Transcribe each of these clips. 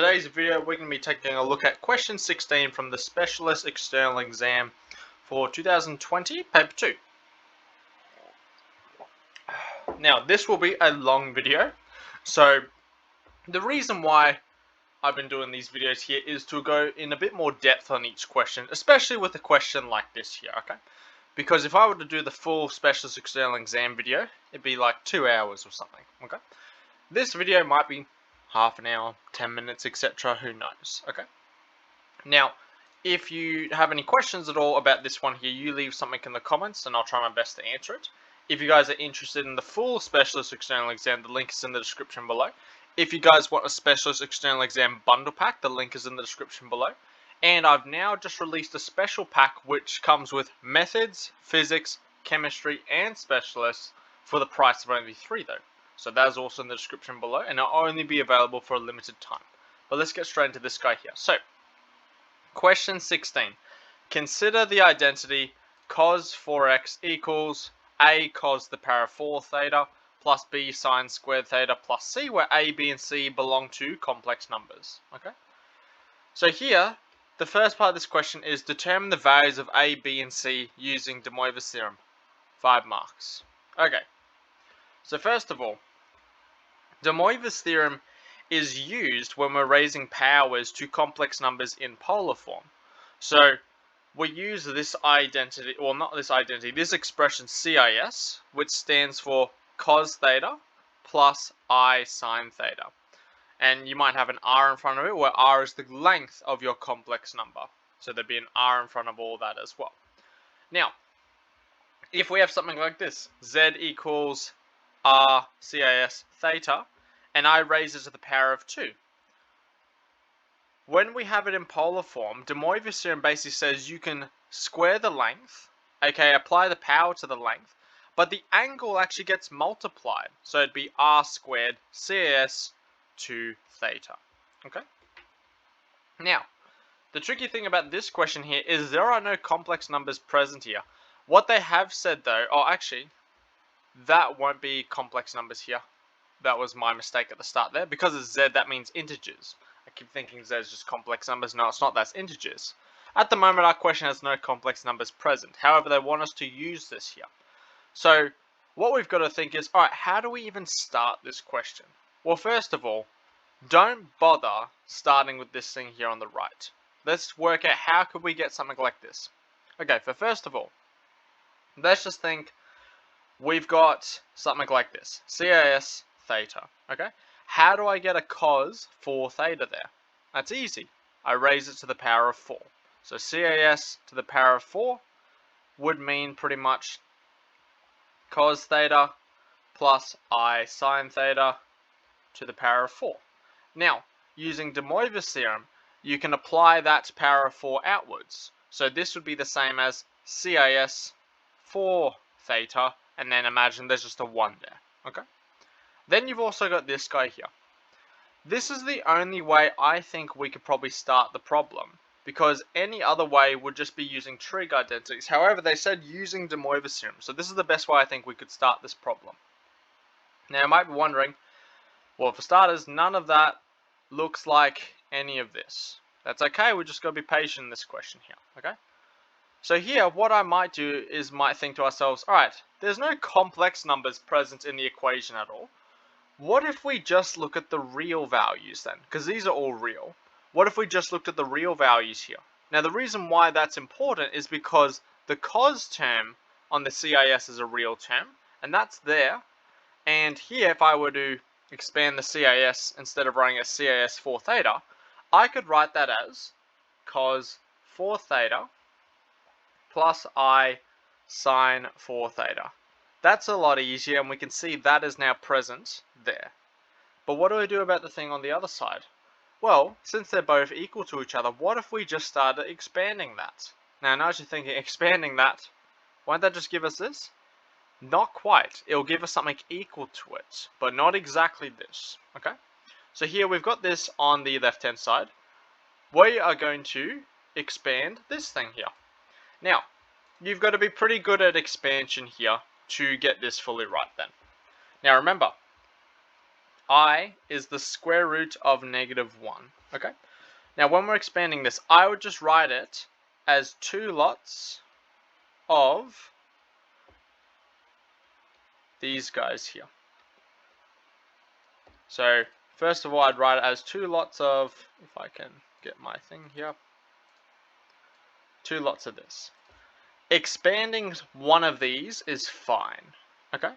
Today's video we're going to be taking a look at question 16 from the Specialist External Exam for 2020, paper 2. Now this will be a long video, so the reason why I've been doing these videos here is to go in a bit more depth on each question, especially with a question like this here, okay? Because if I were to do the full Specialist External Exam video, it'd be like 2 hours or something, okay? This video might be half an hour, 10 minutes, etc. Who knows, okay? Now, if you have any questions at all about this one here, you leave something in the comments and I'll try my best to answer it. If you guys are interested in the full Specialist External Exam, the link is in the description below. If you guys want a Specialist External Exam bundle pack, the link is in the description below. And I've now just released a special pack which comes with methods, physics, chemistry, and specialists for the price of only 3 though. So that is also in the description below, and it'll only be available for a limited time. But let's get straight into this guy here. So, question 16. Consider the identity cos 4x equals a cos the power of 4 theta plus b sine squared theta plus c, where a, b, and c belong to complex numbers. Okay. So here, the first part of this question is determine the values of a, b, and c using de Moivre's theorem. 5 marks. Okay. So first of all, de Moivre's theorem is used when we're raising powers to complex numbers in polar form. So we use this identity, or not this identity, this expression CIS, which stands for cos theta plus I sine theta. And you might have an r in front of it, where r is the length of your complex number. So there'd be an r in front of all that as well. Now, if we have something like this, z equals r CIS theta, and I raise it to the power of 2. When we have it in polar form, de Moivre's theorem basically says you can square the length, aka apply the power to the length, but the angle actually gets multiplied. So it'd be r squared CIS to theta. Okay? Now, the tricky thing about this question here is there are no complex numbers present here. What they have said though, actually, that won't be complex numbers here. That was my mistake at the start there. Because it's z, that means integers. I keep thinking z is just complex numbers. No, it's not. That's integers. At the moment, our question has no complex numbers present. However, they want us to use this here. So what we've got to think is, alright, how do we even start this question? Well, first of all, don't bother starting with this thing here on the right. Let's work out how could we get something like this. Okay, first of all, let's just think we've got something like this. CIS theta, okay? How do I get a cos 4 theta there? That's easy. I raise it to the power of 4. So CIS to the power of 4 would mean pretty much cos theta plus I sine theta to the power of 4. Now, using de Moivre's theorem, you can apply that power of 4 outwards. So this would be the same as CIS 4 theta, and then imagine there's just a 1 there, okay? Then you've also got this guy here. This is the only way I think we could probably start the problem, because any other way would just be using trig identities. However, they said using de Moivre's theorem, so this is the best way I think we could start this problem. Now, you might be wondering, well, for starters, none of that looks like any of this. That's okay, we're just going to be patient in this question here, okay? So here, what I might do is might think to ourselves, alright, there's no complex numbers present in the equation at all. What if we just look at the real values then? Because these are all real. What if we just looked at the real values here? Now the reason why that's important is because the cos term on the CIS is a real term, and that's there. And here, if I were to expand the CIS instead of writing a CIS 4 theta, I could write that as cos 4 theta plus I sine 4 theta. That's a lot easier, and we can see that is now present there. But what do we do about the thing on the other side? Well, since they're both equal to each other, what if we just started expanding that? Now, I know you're thinking, expanding that, won't that just give us this? Not quite. It'll give us something equal to it, but not exactly this, okay? So here we've got this on the left-hand side. We are going to expand this thing here. Now, you've got to be pretty good at expansion here to get this fully right then. Now remember, I is the square root of -1. Okay. Now when we're expanding this, I would just write it as 2 lots of these guys here. So first of all, I'd write it as 2 lots of, if I can get my thing here, 2 lots of this. Expanding one of these is fine. Okay.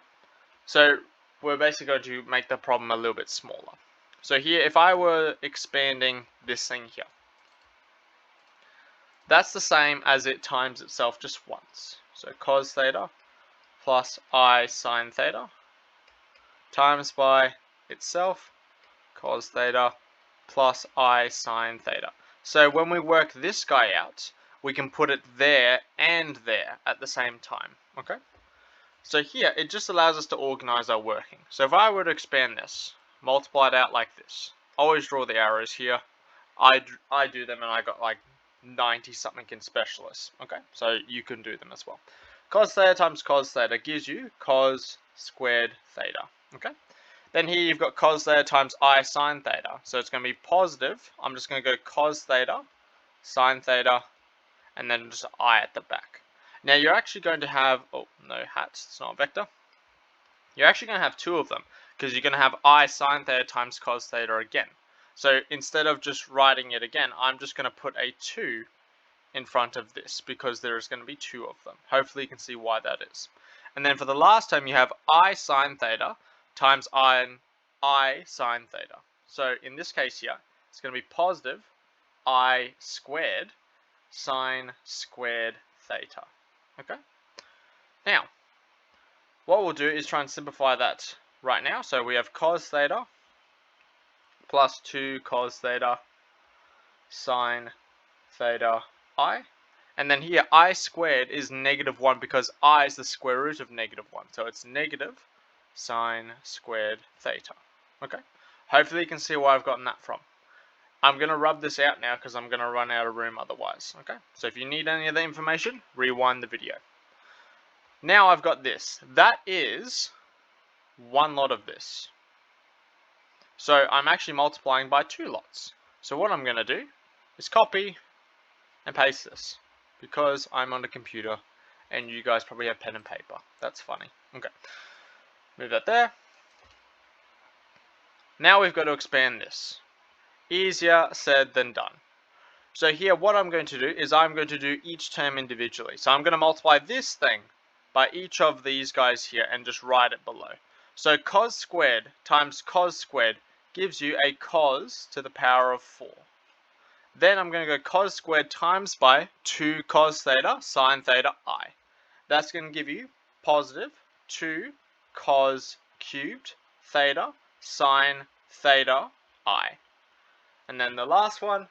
So we're basically going to make the problem a little bit smaller. So here, if I were expanding this thing here, that's the same as it times itself just once. So cos theta plus I sine theta times by itself cos theta plus I sine theta. So when we work this guy out, we can put it there and there at the same time. Okay? So here, it just allows us to organize our working. So if I were to expand this, multiply it out like this, always draw the arrows here. I do them and I got like 90 something in specialists. Okay, so you can do them as well. Cos theta times cos theta gives you cos squared theta. Okay, then here you've got cos theta times I sine theta. So it's going to be positive. I'm just going to go cos theta, sine theta, and then just I at the back. Now you're actually going to have, oh no hats, it's not a vector. You're actually going to have 2 of them because you're going to have I sine theta times cos theta again. So instead of just writing it again, I'm just going to put a 2 in front of this because there's going to be 2 of them. Hopefully you can see why that is. And then for the last time you have I sine theta times I sine theta. So in this case here, it's going to be positive I squared sine squared theta. Okay? Now, what we'll do is try and simplify that right now. So we have cos theta plus 2 cos theta sine theta I. And then here I squared is -1 because I is the square root of -1. So it's negative sine squared theta. Okay? Hopefully you can see where I've gotten that from. I'm going to rub this out now because I'm going to run out of room otherwise. Okay? So if you need any of the information, rewind the video. Now I've got this. That is 1 lot of this. So I'm actually multiplying by 2 lots. So what I'm going to do is copy and paste this because I'm on a computer and you guys probably have pen and paper. That's funny. Okay. Move that there. Now we've got to expand this. Easier said than done. So here what I'm going to do is I'm going to do each term individually. So I'm going to multiply this thing by each of these guys here and just write it below. So cos squared times cos squared gives you a cos to the power of 4. Then I'm going to go cos squared times by 2 cos theta sine theta I. That's going to give you positive 2 cos cubed theta sine theta I. And then the last one,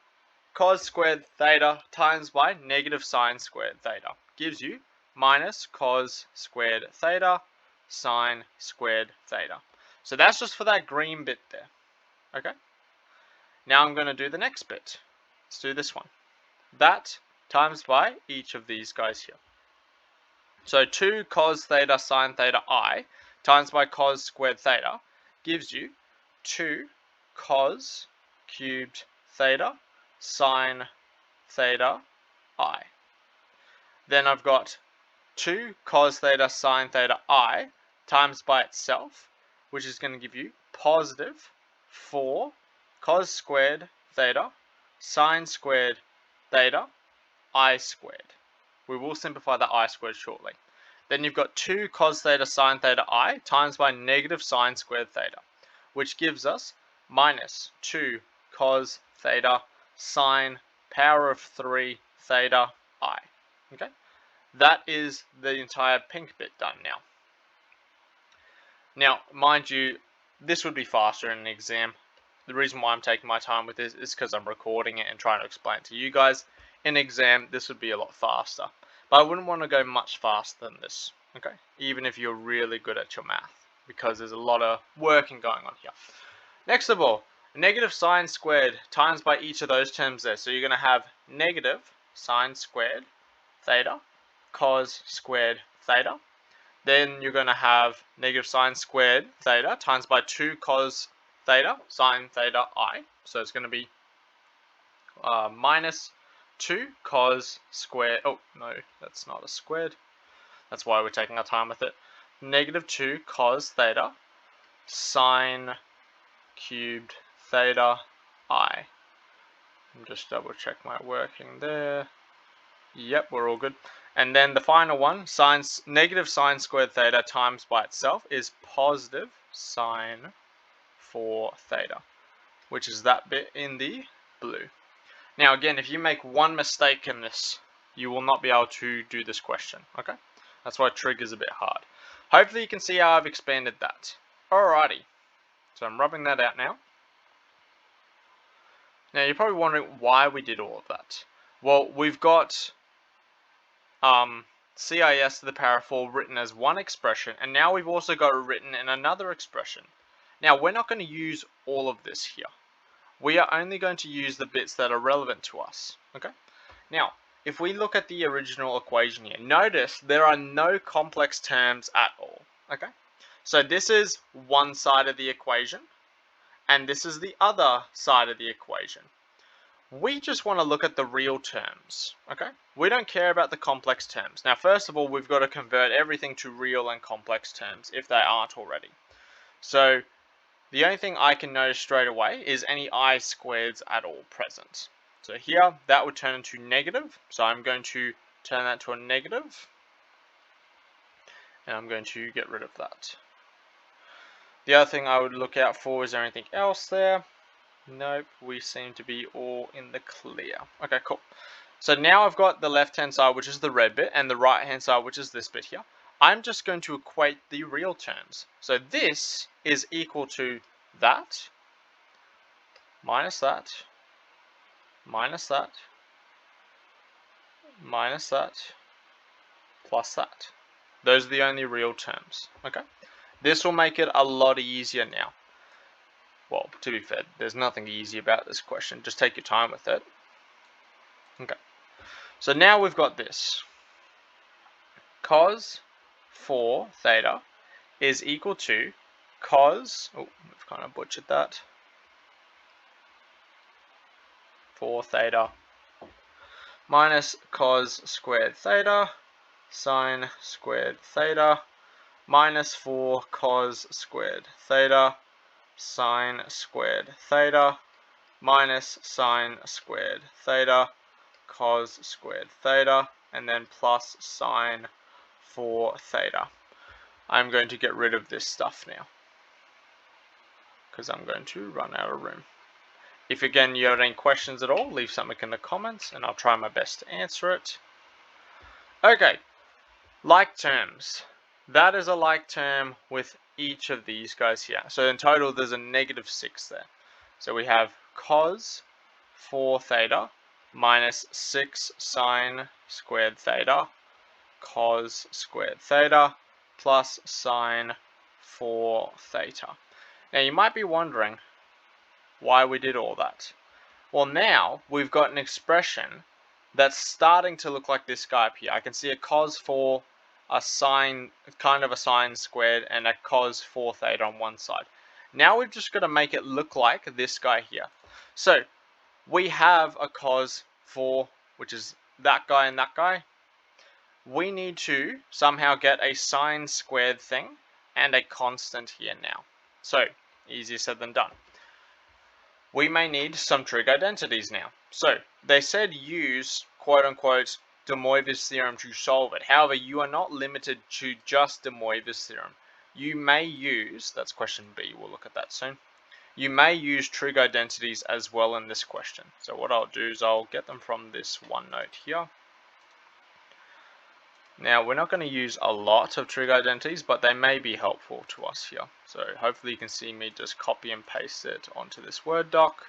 cos squared theta times by negative sine squared theta gives you minus cos squared theta sine squared theta. So that's just for that green bit there. Okay? Now I'm going to do the next bit. Let's do this one. That times by each of these guys here. So 2 cos theta sine theta I times by cos squared theta gives you 2 cos cubed theta sine theta I. Then I've got 2 cos theta sine theta I times by itself, which is going to give you positive 4 cos squared theta sine squared theta I squared. We will simplify that I squared shortly. Then you've got 2 cos theta sine theta I times by negative sine squared theta, which gives us minus 2 cos theta sine power of 3 theta I. Okay? That is the entire pink bit done now. Now, mind you, this would be faster in an exam. The reason why I'm taking my time with this is because I'm recording it and trying to explain it to you guys. In an exam, this would be a lot faster. But I wouldn't want to go much faster than this, okay? Even if you're really good at your math, because there's a lot of working going on here. Next of all, negative sine squared times by each of those terms there. So you're going to have negative sine squared theta cos squared theta. Then you're going to have negative sine squared theta times by 2 cos theta sine theta I. So it's going to be minus 2 cos squared, oh no, that's not a squared, that's why we're taking our time with it, negative 2 cos theta sine cubed theta I. Just double check my working there. Yep, we're all good. And then the final one, negative sine squared theta times by itself is positive sine 4 theta, which is that bit in the blue. Now again, if you make one mistake in this, you will not be able to do this question, okay? That's why trig is a bit hard. Hopefully you can see how I've expanded that. Alrighty, so I'm rubbing that out now. Now you're probably wondering why we did all of that. Well, we've got CIS to the power 4 written as one expression, and now we've also got it written in another expression. Now we're not going to use all of this here. We are only going to use the bits that are relevant to us, okay? Now, if we look at the original equation here, notice there are no complex terms at all, okay? So this is one side of the equation, and this is the other side of the equation. We just want to look at the real terms, okay? We don't care about the complex terms. Now, first of all, we've got to convert everything to real and complex terms if they aren't already. So the only thing I can notice straight away is any I squareds at all present. So here, that would turn into negative. So I'm going to turn that to a negative. And I'm going to get rid of that. The other thing I would look out for, is there anything else there? Nope, we seem to be all in the clear. Okay, cool. So now I've got the left-hand side, which is the red bit, and the right-hand side, which is this bit here. I'm just going to equate the real terms. So this is equal to that, minus that, minus that, minus that, plus that. Those are the only real terms, okay? This will make it a lot easier now. Well, to be fair, there's nothing easy about this question. Just take your time with it. Okay. So now we've got this. Cos 4 theta is equal to cos, oh, we've kind of butchered that, 4 theta minus cos squared theta sine squared theta minus 4 cos squared theta sine squared theta minus sine squared theta cos squared theta, and then plus sine 4 theta. I'm going to get rid of this stuff now because I'm going to run out of room. If again you have any questions at all, leave something in the comments and I'll try my best to answer it. Okay, like terms. That is a like term with each of these guys here. So in total there's a negative 6 there. So we have cos 4 theta minus 6 sine squared theta cos squared theta plus sine 4 theta. Now you might be wondering why we did all that. Well, now we've got an expression that's starting to look like this guy up here. I can see a cos 4, a sine, kind of a sine squared, and a cos 4 theta on one side. Now we've just got to make it look like this guy here. So we have a cos 4, which is that guy and that guy. We need to somehow get a sine squared thing and a constant here now. So, easier said than done. We may need some trig identities now. So, they said use, quote unquote, de Moivre's theorem to solve it. However, you are not limited to just de Moivre's theorem. You may use, that's question B, we'll look at that soon. You may use trig identities as well in this question. So what I'll do is I'll get them from this OneNote here. Now, we're not going to use a lot of trig identities, but they may be helpful to us here. So hopefully you can see me just copy and paste it onto this Word doc.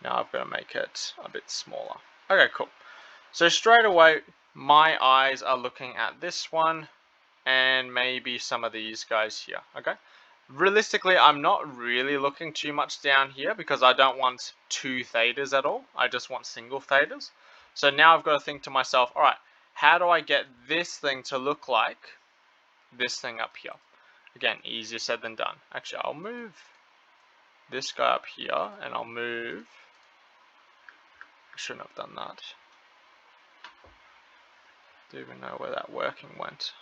Now I've got to make it a bit smaller. Okay, cool. So straight away, my eyes are looking at this one and maybe some of these guys here, okay? Realistically, I'm not really looking too much down here because I don't want 2 thetas at all. I just want single thetas. So now I've got to think to myself, all right, how do I get this thing to look like this thing up here? Again, easier said than done. Actually, I'll move this guy up here and I'll move I shouldn't have done that. Don't even know where that working went.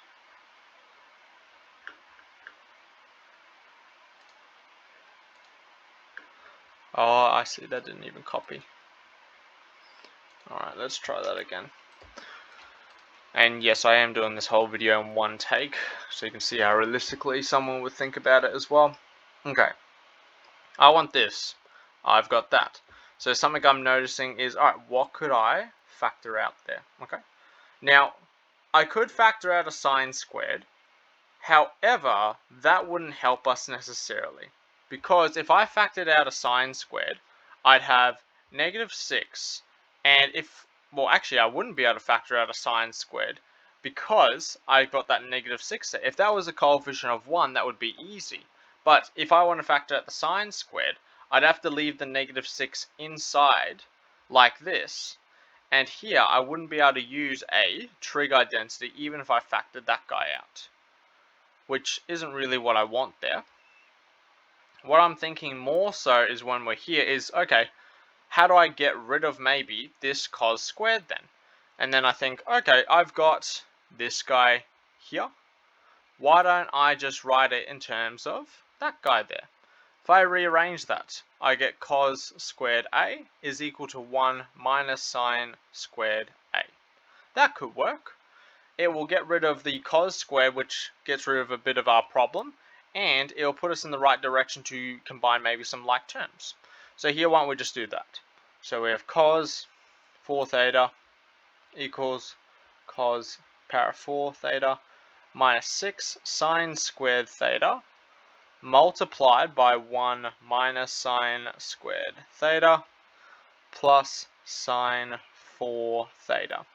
Oh, I see, that didn't even copy. Alright, let's try that again. And yes, I am doing this whole video in one take, so you can see how realistically someone would think about it as well. Okay, I want this. I've got that. So something I'm noticing is, alright, what could I factor out there? Okay, now, I could factor out a sine squared. However, that wouldn't help us necessarily. Because if I factored out a sine squared, I'd have -6. And if, well, actually, I wouldn't be able to factor out a sine squared because I've got that -6 there. If that was a coefficient of 1, that would be easy. But if I want to factor out the sine squared, I'd have to leave the -6 inside like this. And here, I wouldn't be able to use a trig identity even if I factored that guy out, which isn't really what I want there. What I'm thinking more so is when we're here is, okay, how do I get rid of maybe this cos squared then? And then I think, okay, I've got this guy here. Why don't I just write it in terms of that guy there? If I rearrange that, I get cos squared A is equal to 1 minus sine squared A. That could work. It will get rid of the cos squared, which gets rid of a bit of our problem, and it will put us in the right direction to combine maybe some like terms. So here, why don't we just do that? So we have cos 4 theta equals cos power 4 theta minus 6 sine squared theta multiplied by 1 minus sine squared theta plus sine 4 theta.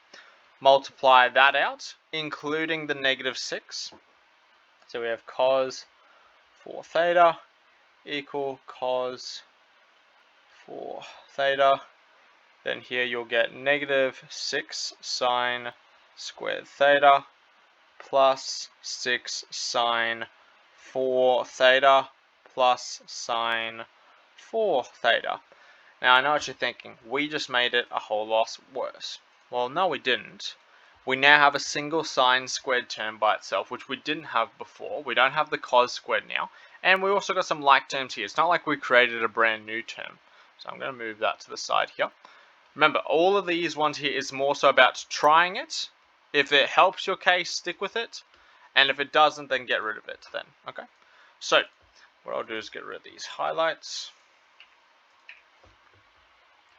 Multiply that out, including the -6. So we have cos 4 theta equal cos 4 theta. Then here you'll get -6 sine squared theta plus 6 sine 4 theta plus sine 4 theta. Now I know what you're thinking, we just made it a whole lot worse. Well, no we didn't. We now have a single sine squared term by itself, which we didn't have before. We don't have the cos squared now. And we also got some like terms here. It's not like we created a brand new term. So I'm going to move that to the side here. Remember, all of these ones here is more so about trying it. If it helps your case, stick with it. And if it doesn't, then get rid of it then. Okay? So, what I'll do is get rid of these highlights.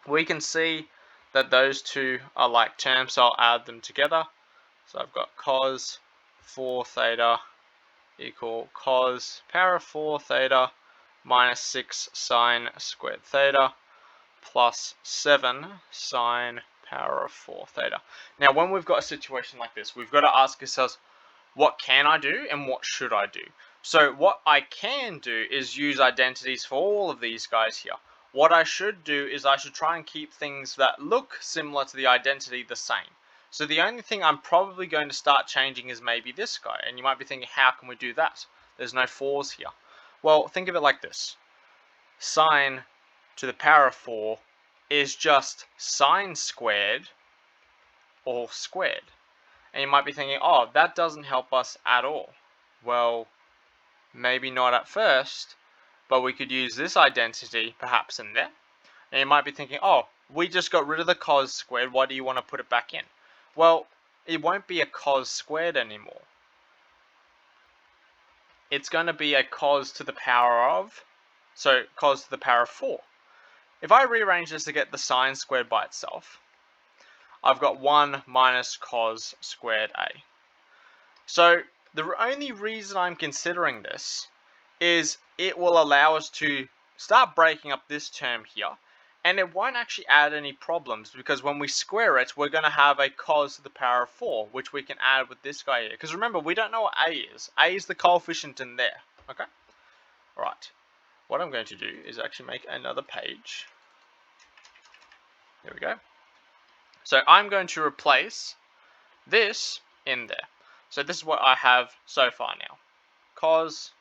We can see that those two are like terms, so I'll add them together. So I've got cos 4 theta equal cos power 4 theta minus 6 sine squared theta plus 7 sine power of 4 theta. Now when we've got a situation like this, we've got to ask ourselves, what can I do and what should I do? So what I can do is use identities for all of these guys here. What I should do is I should try and keep things that look similar to the identity the same. So the only thing I'm probably going to start changing is maybe this guy. And you might be thinking, how can we do that? There's no 4's here. Well, think of it like this. Sine to the power of 4 is just sine squared all squared. And you might be thinking, oh, that doesn't help us at all. Well, maybe not at first, but we could use this identity perhaps in there. And you might be thinking, oh, we just got rid of the cos squared, why do you want to put it back in? Well, it won't be a cos squared anymore. It's going to be a cos to the power of, so cos to the power of 4. If I rearrange this to get the sine squared by itself, I've got 1 minus cos squared A. So the only reason I'm considering this is it will allow us to start breaking up this term here, and it won't actually add any problems because when we square it, we're going to have a cos to the power of 4, which we can add with this guy here. Because remember, we don't know what A is. A is the coefficient in there. Okay? Alright. What I'm going to do is actually make another page. There we go. So I'm going to replace this in there. So this is what I have so far now. Cos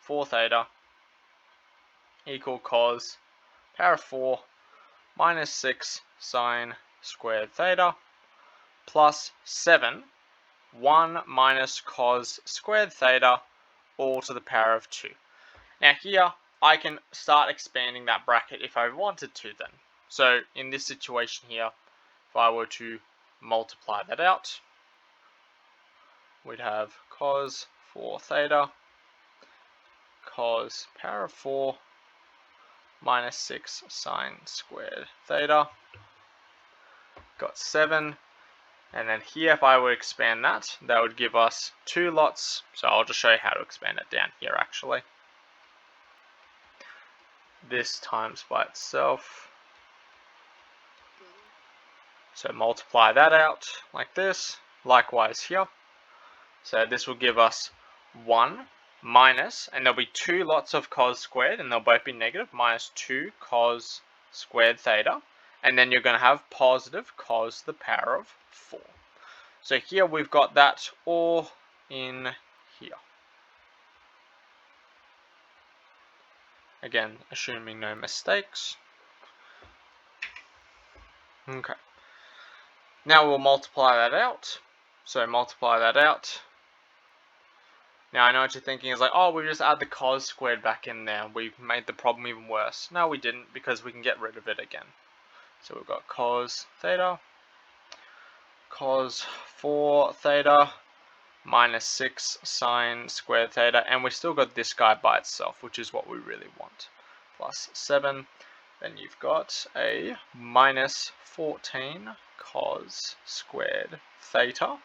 4 theta equal cos power of 4 minus 6 sine squared theta plus 7, 1 minus cos squared theta, all to the power of 2. Now here, I can start expanding that bracket if I wanted to then. So in this situation here, if I were to multiply that out, we'd have cos 4 theta, cos power of 4, minus 6 sine squared theta, got 7, and then here if I were to expand that, that would give us 2 lots, so I'll just show you how to expand it down here actually. This times by itself, so multiply that out like this, likewise here, so this will give us 1 minus, and there'll be 2 lots of cos squared, and they'll both be negative, minus 2 cos squared theta, and then you're going to have positive cos to the power of 4. So here we've got that all in here. Again, assuming no mistakes. Okay. Now we'll multiply that out. So multiply that out. Now I know what you're thinking is like, oh, we just add the cos squared back in there. We made the problem even worse. No, we didn't, because we can get rid of it again. So we've got cos theta, cos 4 theta, minus 6 sine squared theta, and we still got this guy by itself, which is what we really want, plus 7. Then you've got a minus 14 cos squared theta.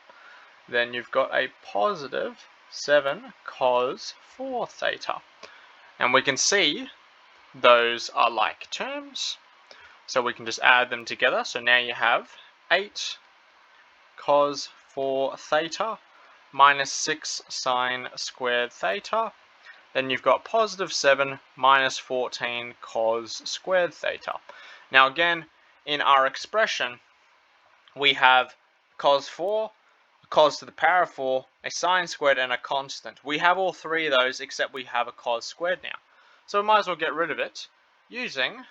Then you've got a positive 7 cos 4 theta. And we can see those are like terms, so we can just add them together. So now you have 8 cos 4 theta minus 6 sine squared theta. Then you've got positive 7 minus 14 cos squared theta. Now again, in our expression, we have cos 4, cos to the power of 4, a sine squared, and a constant. We have all three of those, except we have a cos squared now. So we might as well get rid of it using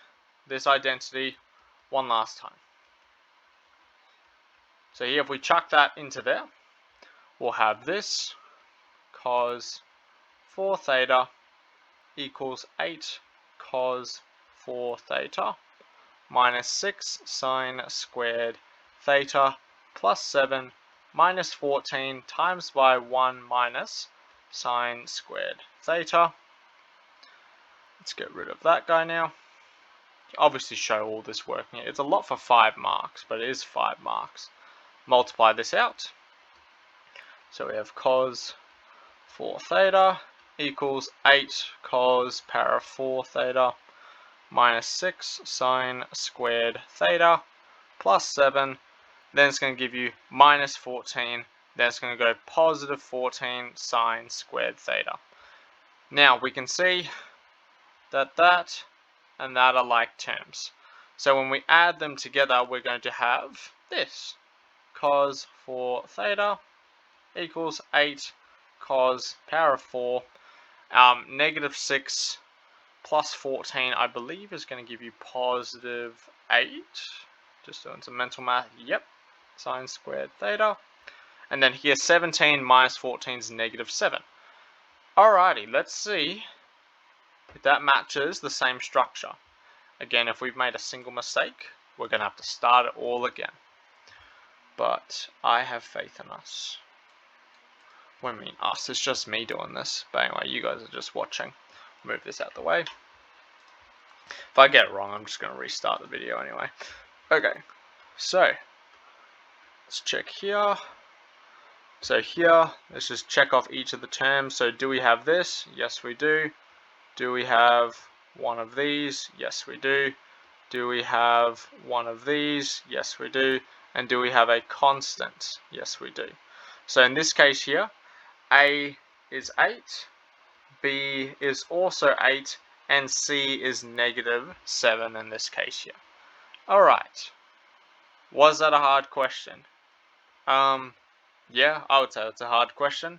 this identity one last time. So here, if we chuck that into there, we'll have this cos 4 theta equals 8 cos 4 theta minus 6 sine squared theta plus 7 minus 14 times by 1 minus sine squared theta. Let's get rid of that guy now. Obviously show all this working. It's a lot for 5 marks, but it is 5 marks. Multiply this out. So we have cos 4 theta equals 8 cos power of 4 theta minus 6 sine squared theta plus 7. Then it's going to give you minus 14. Then it's going to go positive 14 sine squared theta. Now we can see that that and that are like terms. So when we add them together, we're going to have this. Cos 4 theta equals 8 cos power of 4. Negative 6 plus 14, I believe, is going to give you positive 8. Just doing some mental math. Yep. Sine squared theta. And then here 17 minus 14 is negative 7. Alrighty, let's see if that matches the same structure. Again, if we've made a single mistake, we're going to have to start it all again. But I have faith in us. What do I mean us? It's just me doing this. But anyway, you guys are just watching. Move this out of the way. If I get it wrong, I'm just going to restart the video anyway. Okay, so let's check here. So here, let's just check off each of the terms. So do we have this? Yes, we do. Do we have one of these? Yes, we do. Do we have one of these? Yes, we do. And do we have a constant? Yes, we do. So in this case here, A is 8, B is also 8, and C is negative 7 in this case here. Alright. Was that a hard question? Yeah, I would say it's a hard question,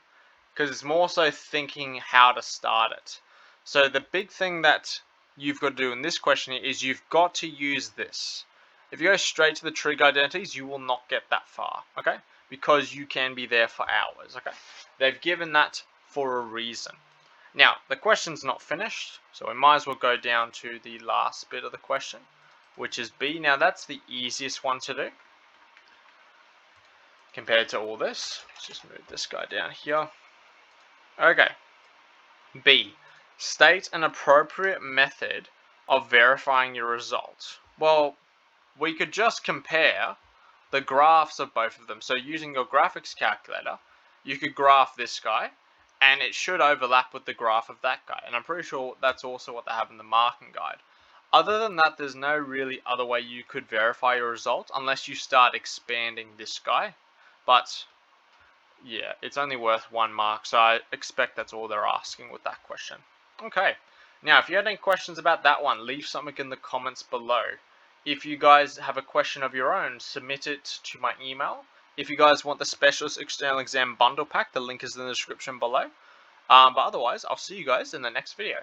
because it's more so thinking how to start it. So the big thing that you've got to do in this question here is you've got to use this. If you go straight to the trig identities, you will not get that far, okay? Because you can be there for hours, okay? They've given that for a reason. Now, the question's not finished, so we might as well go down to the last bit of the question, which is B. Now, that's the easiest one to do compared to all this. Let's just move this guy down here. Okay. B. State an appropriate method of verifying your results. Well, we could just compare the graphs of both of them. So using your graphics calculator, you could graph this guy, and it should overlap with the graph of that guy. And I'm pretty sure that's also what they have in the marking guide. Other than that, there's no really other way you could verify your result unless you start expanding this guy. But yeah, it's only worth 1 mark, so I expect that's all they're asking with that question. Okay, now if you had any questions about that one, leave something in the comments below. If you guys have a question of your own, submit it to my email. If you guys want the Specialist External Exam Bundle Pack, the link is in the description below. But otherwise, I'll see you guys in the next video.